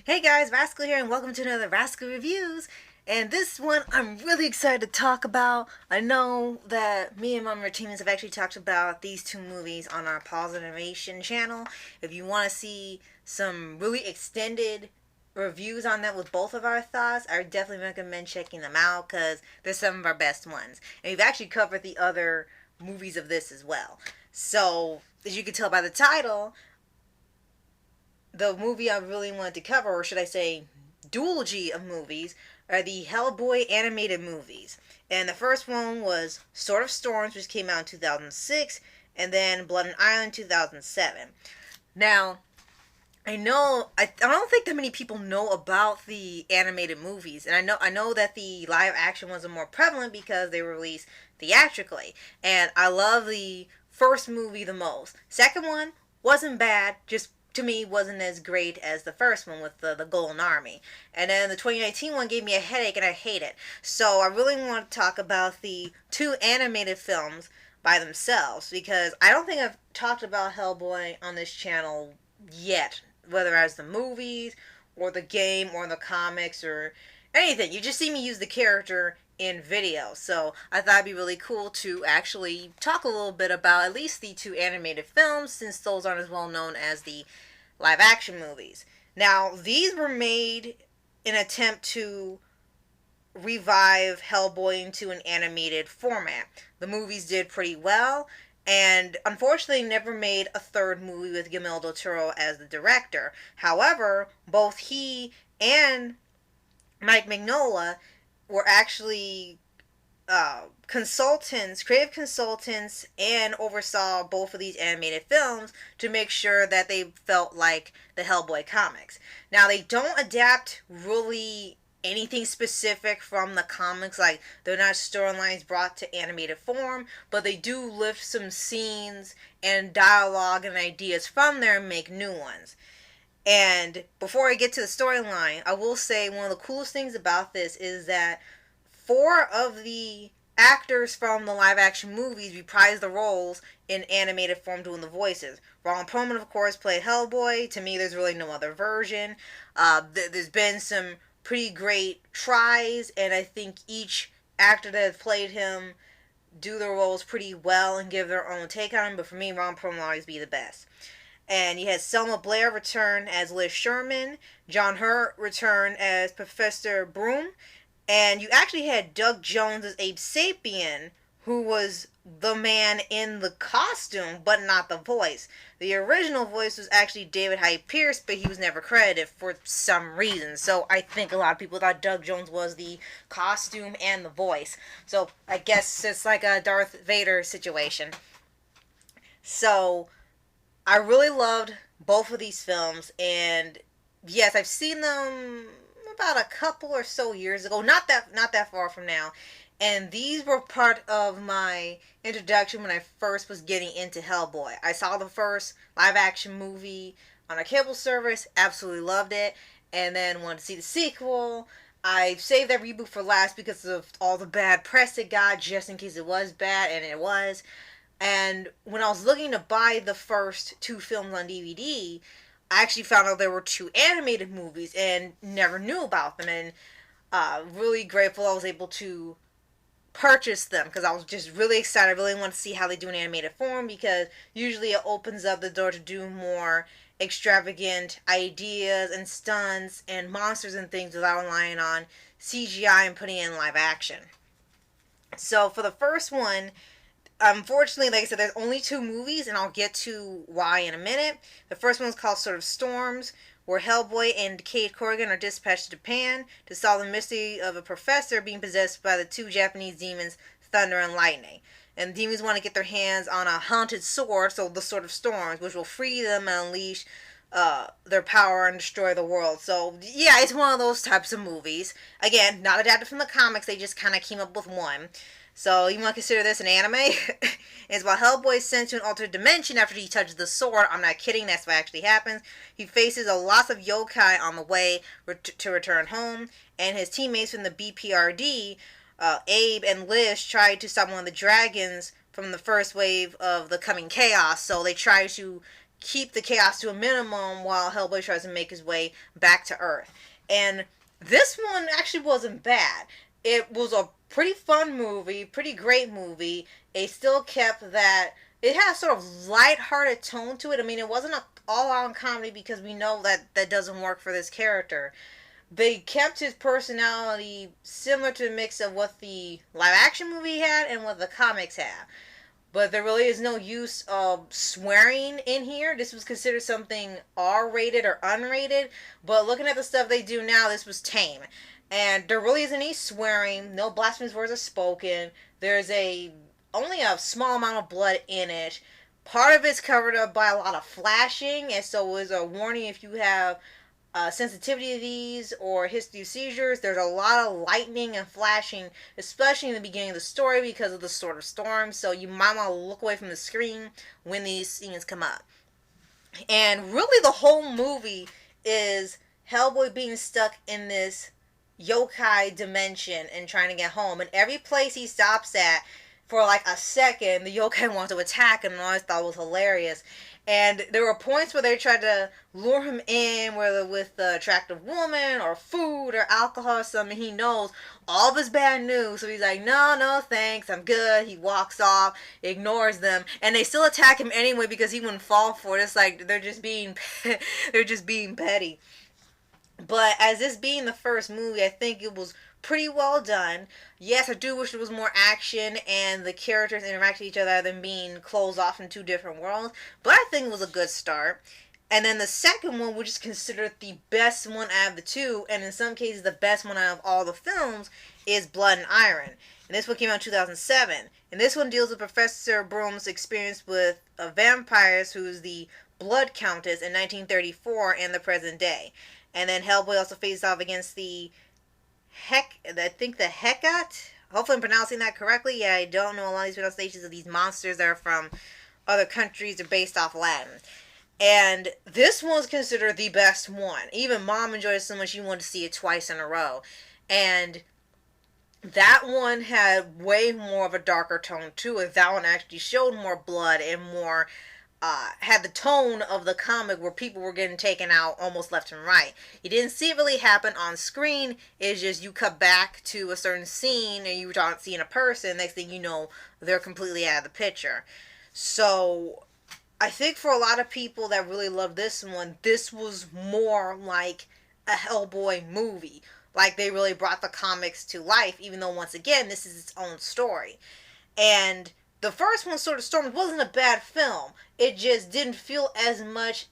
Hey guys, Rascal here, and welcome to another Rascal Reviews. And this one I'm really excited to talk about. I know that me and my teammates have actually talked about these two movies on our Pause Animation channel. If you want to see some really extended reviews on that with both of our thoughts, I would definitely recommend checking them out because they're some of our best ones. And we've actually covered the other movies of this as well. So, as you can tell by the title, the movie I really wanted to cover, or should I say, duology of movies, are the Hellboy animated movies. And the first one was Sword of Storms, which came out in 2006, and then Blood and Iron 2007. Now, I don't think that many people know about the animated movies, and I know that the live action ones are more prevalent because they were released theatrically. And I love the first movie the most. Second one wasn't bad, just to me wasn't as great as the first one with the Golden Army. And then the 2019 one gave me a headache and I hate it. So I really want to talk about the two animated films by themselves because I don't think I've talked about Hellboy on this channel yet, whether as the movies or the game or the comics or anything. You just see me use the character in video. So I thought it'd be really cool to actually talk a little bit about at least the two animated films, since those aren't as well known as the live action movies. Now, these were made in an attempt to revive Hellboy into an animated format. The movies did pretty well, and unfortunately never made a third movie with Guillermo del Toro as the director. However, both he and Mike Mignola were actually creative consultants, and oversaw both of these animated films to make sure that they felt like the Hellboy comics. Now, they don't adapt really anything specific from the comics, like they're not storylines brought to animated form, but they do lift some scenes and dialogue and ideas from there and make new ones. And before I get to the storyline, I will say one of the coolest things about this is that four of the actors from the live action movies reprised the roles in animated form doing the voices. Ron Perlman, of course, played Hellboy. To me, there's really no other version. There's been some pretty great tries, and I think each actor that has played him do their roles pretty well and give their own take on him. But for me, Ron Perlman will always be the best. And you had Selma Blair return as Liz Sherman, John Hurt return as Professor Broom, and you actually had Doug Jones as Abe Sapien, who was the man in the costume, but not the voice. The original voice was actually David Hyde Pierce, but he was never credited for some reason. So I think a lot of people thought Doug Jones was the costume and the voice. So I guess it's like a Darth Vader situation. So I really loved both of these films, and yes, I've seen them about a couple or so years ago, not that far from now, and these were part of my introduction when I first was getting into Hellboy. I saw the first live action movie on a cable service, absolutely loved it, and then wanted to see the sequel. I saved that reboot for last because of all the bad press it got, just in case it was bad, and it was. And when I was looking to buy the first two films on DVD, I actually found out there were two animated movies and never knew about them. And really grateful I was able to purchase them because I was just really excited. I really want to see how they do in animated form because usually it opens up the door to do more extravagant ideas and stunts and monsters and things without relying on CGI and putting it in live action. So for the first one, unfortunately, like I said, there's only two movies, and I'll get to why in a minute. The first one is called Sword of Storms, where Hellboy and Kate Corrigan are dispatched to Japan to solve the mystery of a professor being possessed by the two Japanese demons, Thunder and Lightning. And the demons want to get their hands on a haunted sword, so the Sword of Storms, which will free them and unleash their power and destroy the world. So, yeah, it's one of those types of movies. Again, not adapted from the comics, they just kind of came up with one. So you want to consider this an anime? It's about Hellboy sent to an alternate dimension after he touches the sword. I'm not kidding, that's what actually happens. He faces a lot of yokai on the way to return home, and his teammates from the BPRD, Abe and Liz, tried to stop one of the dragons from the first wave of the coming chaos. So they try to keep the chaos to a minimum while Hellboy tries to make his way back to Earth. And this one actually wasn't bad. It was a pretty fun movie, pretty great movie. It still kept that. It had a sort of light-hearted tone to it. I mean, it wasn't an all-out comedy because we know that that doesn't work for this character. They kept his personality similar to the mix of what the live-action movie had and what the comics had. But there really is no use of swearing in here. This was considered something R-rated or unrated. But looking at the stuff they do now, this was tame. And there really isn't any swearing. No blasphemous words are spoken. There's only a small amount of blood in it. Part of it's covered up by a lot of flashing. And so is a warning if you have sensitivity to these or history of seizures. There's a lot of lightning and flashing, especially in the beginning of the story because of the sort of storm. So you might want to look away from the screen when these scenes come up. And really the whole movie is Hellboy being stuck in this yokai dimension and trying to get home. And every place he stops at, for like a second, the yokai wants to attack him, and I always thought it was hilarious. And there were points where they tried to lure him in, whether with the attractive woman or food or alcohol or something. He knows all of his bad news, so he's like, no, thanks, I'm good. He walks off, ignores them, and they still attack him anyway because he wouldn't fall for it. It's like they're just being petty. But as this being the first movie, I think it was pretty well done. Yes, I do wish there was more action and the characters interact with each other than being closed off in two different worlds. But I think it was a good start. And then the second one, which is considered the best one out of the two, and in some cases the best one out of all the films, is Blood and Iron. And this one came out in 2007. And this one deals with Professor Broom's experience with vampires, who's the Blood Countess in 1934 and the present day. And then Hellboy also faces off against the Hecate. Hopefully I'm pronouncing that correctly. Yeah, I don't know a lot of these pronunciations of these monsters that are from other countries. Are based off Latin. And this one's considered the best one. Even Mom enjoyed it so much she wanted to see it twice in a row. And that one had way more of a darker tone to it. That one actually showed more blood and more had the tone of the comic where people were getting taken out almost left and right. You didn't see it really happen on screen. It's just you cut back to a certain scene and you were seeing a person. Next thing you know, they're completely out of the picture. So I think for a lot of people that really love this one, this was more like a Hellboy movie. Like they really brought the comics to life, even though once again, this is its own story. And the first one, Sword of Storms, wasn't a bad film. It just didn't feel as much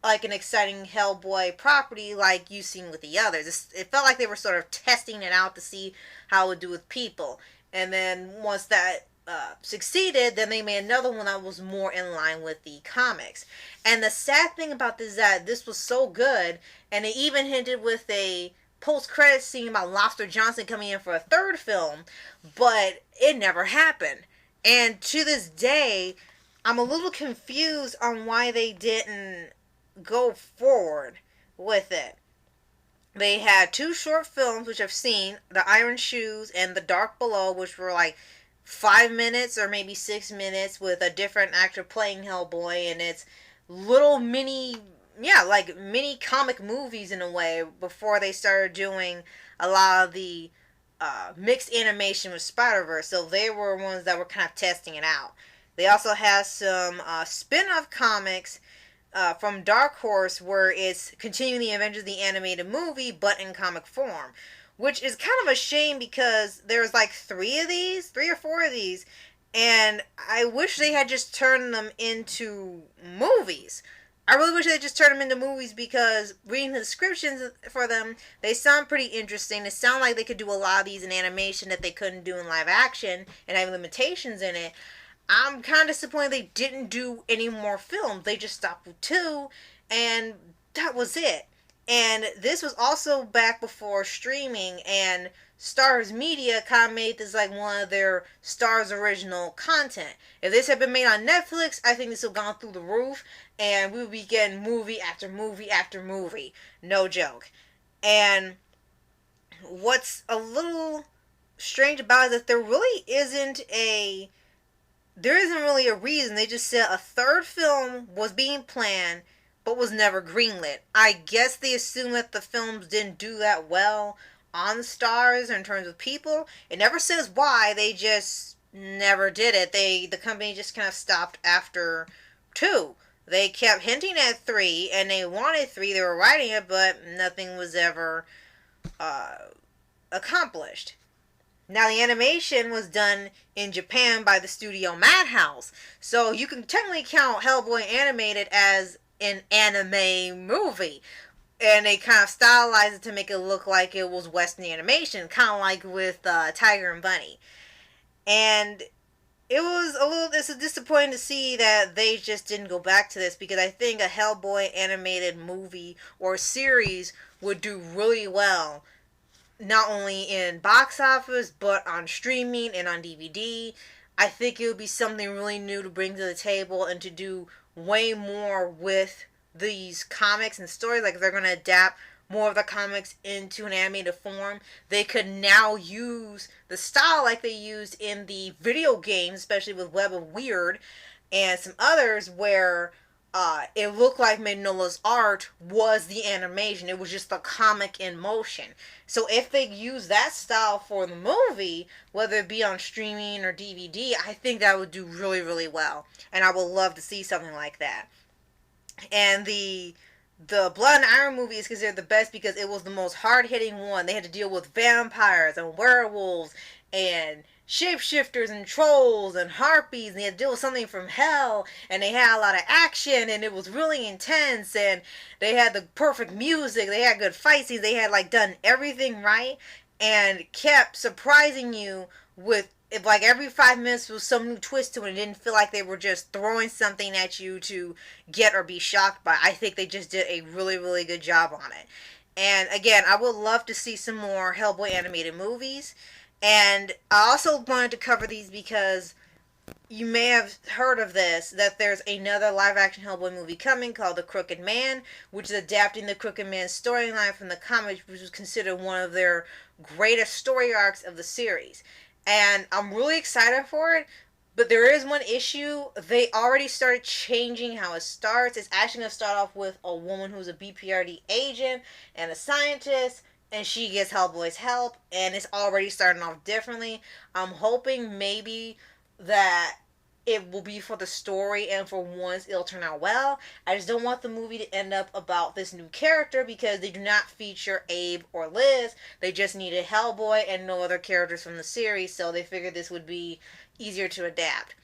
like an exciting Hellboy property like you've seen with the others. It felt like they were sort of testing it out to see how it would do with people. And then once that succeeded, then they made another one that was more in line with the comics. And the sad thing about this is that this was so good, and they even hinted with a post-credits scene about Lobster Johnson coming in for a third film, but it never happened. And to this day, I'm a little confused on why they didn't go forward with it. They had two short films, which I've seen, The Iron Shoes and The Dark Below, which were like 5 minutes or maybe 6 minutes with a different actor playing Hellboy, and it's little mini comic movies in a way before they started doing a lot of the mixed animation with Spider-Verse. So they were ones that were kind of testing it out. They also have some spin-off comics from Dark Horse where it's continuing the Avengers the animated movie but in comic form, which is kind of a shame because there's like 3 or 4 of these, and I wish they had just turned them into movies. I really wish they just turned them into movies because reading the descriptions for them, they sound pretty interesting. They sound like they could do a lot of these in animation that they couldn't do in live action and have limitations in it. I'm kind of disappointed they didn't do any more films. They just stopped with 2, and that was it. And this was also back before streaming, and Starz Media kind of made this like one of their Starz original content. If this had been made on Netflix, I think this would have gone through the roof, and we would be getting movie after movie after movie. No joke. And what's a little strange about it is that there really isn't a there isn't really a reason. They just said a third film was being planned but was never greenlit. I guess they assume that the films didn't do that well on the stars in terms of people. It never says why. They just never did it. The company just kind of stopped after 2. They kept hinting at 3, and they wanted 3. They were writing it, but nothing was ever uh, accomplished. Now, the animation was done in Japan by the studio Madhouse, so you can technically count Hellboy animated as an anime movie. And they kind of stylized it to make it look like it was Western animation, kind of like with Tiger and Bunny. And it's disappointing to see that they just didn't go back to this, because I think a Hellboy animated movie or series would do really well, not only in box office but on streaming and on DVD. I think it would be something really new to bring to the table and to do way more with these comics and stories. Like, if they're going to adapt more of the comics into an animated form, they could now use the style like they used in the video games, especially with Web of Weird and some others, where it looked like Magnola's art was the animation. It was just the comic in motion. So if they use that style for the movie, whether it be on streaming or DVD, I think that would do really, really well. And I would love to see something like that. And the Blood and Iron movie is considered the best because it was the most hard-hitting one. They had to deal with vampires and werewolves and shapeshifters and trolls and harpies, and they had to deal with something from hell, and they had a lot of action, and it was really intense, and they had the perfect music, they had good fight scenes, they had like done everything right, and kept surprising you with, if like every 5 minutes was some new twist to it. It didn't feel like they were just throwing something at you to get or be shocked by. I think they just did a really, really good job on it. And again, I would love to see some more Hellboy animated movies. And I also wanted to cover these because you may have heard of this, that there's another live action Hellboy movie coming called The Crooked Man, which is adapting the Crooked Man storyline from the comics, which was considered one of their greatest story arcs of the series. And I'm really excited for it, but there is one issue. They already started changing how it starts. It's actually going to start off with a woman who's a BPRD agent and a scientist, and she gets Hellboy's help, and it's already starting off differently. I'm hoping maybe that it will be for the story, and for once it'll turn out well. I just don't want the movie to end up about this new character, because they do not feature Abe or Liz. They just needed Hellboy and no other characters from the series, so they figured this would be easier to adapt.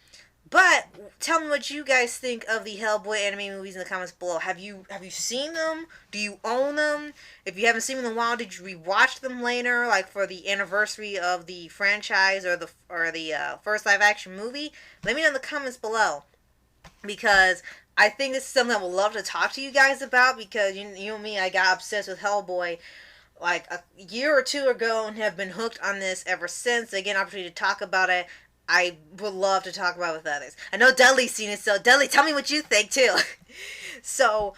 But tell me what you guys think of the Hellboy anime movies in the comments below. Have you seen them? Do you own them? If you haven't seen them in a while, did you rewatch them later, like for the anniversary of the franchise or the first live action movie? Let me know in the comments below, because I think this is something I would love to talk to you guys about, because you and me, I got obsessed with Hellboy like a year or two ago and have been hooked on this ever since. Again, opportunity to talk about it. I would love to talk about it with others. I know Dudley's seen it, so Dudley, tell me what you think too. So,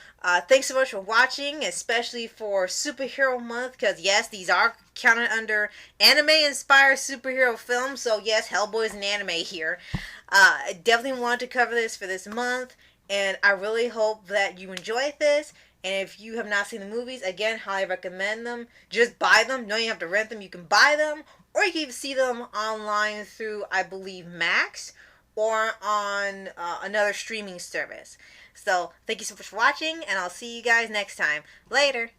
thanks so much for watching, especially for Superhero Month, because yes, these are counted under anime-inspired superhero films, so yes, Hellboy's an anime here. I definitely wanted to cover this for this month, and I really hope that you enjoyed this. And if you have not seen the movies, again, highly recommend them. Just buy them. You don't even have to rent them. You can buy them, or you can see them online through, I believe, Max, or on another streaming service. So, thank you so much for watching, and I'll see you guys next time. Later!